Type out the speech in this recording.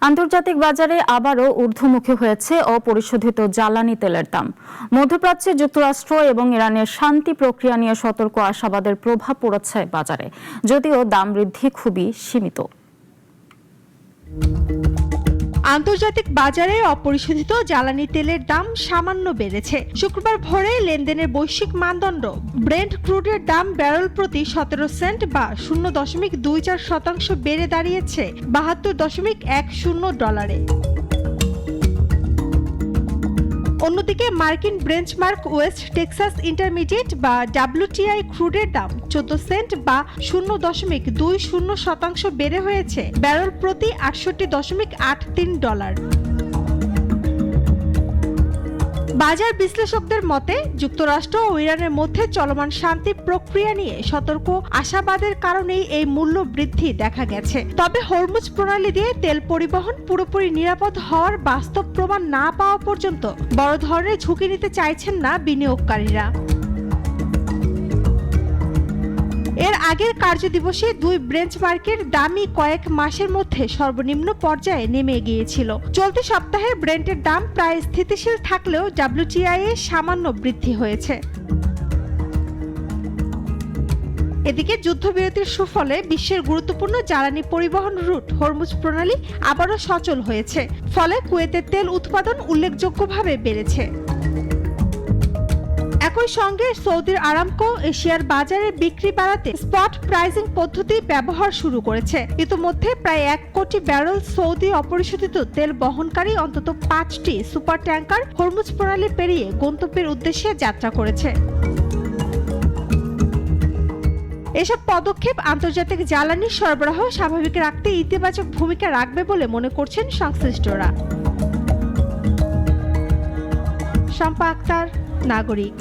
আন্তর্জাতিক বাজারে আবারও ঊর্ধ্বমুখী হয়েছে অপরিশোধিত জ্বালানি তেলের দাম। মধ্যপ্রাচ্যে যুক্তরাষ্ট্র এবং ইরানের শান্তি প্রক্রিয়া নিয়ে সতর্ক আশাবাদের প্রভাব পড়েছে বাজারে, যদিও দাম বৃদ্ধি খুবই সীমিত। আন্তর্জাতিক বাজারে অপরিশোধিত জ্বালানি তেলের দাম সামান্য বেড়েছে। শুক্রবার ভোরে লেনদেনের বৈশ্বিক মানদণ্ড ব্রেন্ট ক্রুডের দাম ব্যারেল প্রতি 17 সেন্ট বা 0.24% বেড়ে দাঁড়িয়েছে $72.10। অন্যদিকে মার্কিন বেঞ্চমার্ক ওয়েস্ট টেক্সাস ইন্টারমিডিয়েট বা WTI ক্রুডের দাম 14 সেন্ট বা 0.20% বেড়ে হয়েছে ব্যারেল প্রতি $68.83। বাজার বিশ্লেষকদের মতে যুক্তরাষ্ট্র ও ইরানের মধ্যে চলমান শান্তি প্রক্রিয়া নিয়ে সতর্ক আশাবাদের কারণেই এই মূল্য বৃদ্ধি দেখা গেছে। তবে হরমুজ প্রণালী দিয়ে তেল পরিবহন পুরোপুরি নিরাপদ হওয়ার বাস্তব প্রমাণ না পাওয়া পর্যন্ত বড় ধরনের ঝুঁকি নিতে চাইছেন না বিনিয়োগকারীরা। এর আগের কার্যদিবসে দুই বেঞ্চমার্কের দামই কয়েক মাসের মধ্যে সর্বনিম্ন পর্যায়ে নেমে গিয়েছিল। চলতি সপ্তাহে ব্রেন্টের দাম প্রায় স্থিতিশীল থাকলেও WTI এ সামান্য বৃদ্ধি হয়েছে। এদিকে যুদ্ধবিরতির সুফলে বিশ্বের গুরুত্বপূর্ণ জ্বালানি পরিবহন রুট হরমুজ প্রণালী আবারও সচল হয়েছে। ফলে কুয়েতের তেল উৎপাদন উল্লেখযোগ্যভাবে বেড়েছে। একই সঙ্গে সৌদির আরামকো এশিয়ার বাজারে বিক্রি বাড়াতে স্পট প্রাইসিং পদ্ধতি ব্যবহার শুরু করেছে। ইতোমধ্যে প্রায় 1 কোটি ব্যারেল সৌদি অপরিশোধিত তেল বহনকারী অন্তত 5টি সুপার ট্যাঙ্কার হরমুজ প্রণালী পেরিয়ে গন্তব্যের উদ্দেশ্যে যাত্রা করেছে। এসব পদক্ষেপ আন্তর্জাতিক জ্বালানি সরবরাহ স্বাভাবিক রাখতে ইতিবাচক ভূমিকা রাখবে বলে মনে করছেন সংশ্লিষ্টরা। শম্পা আক্তার, নাগরিক।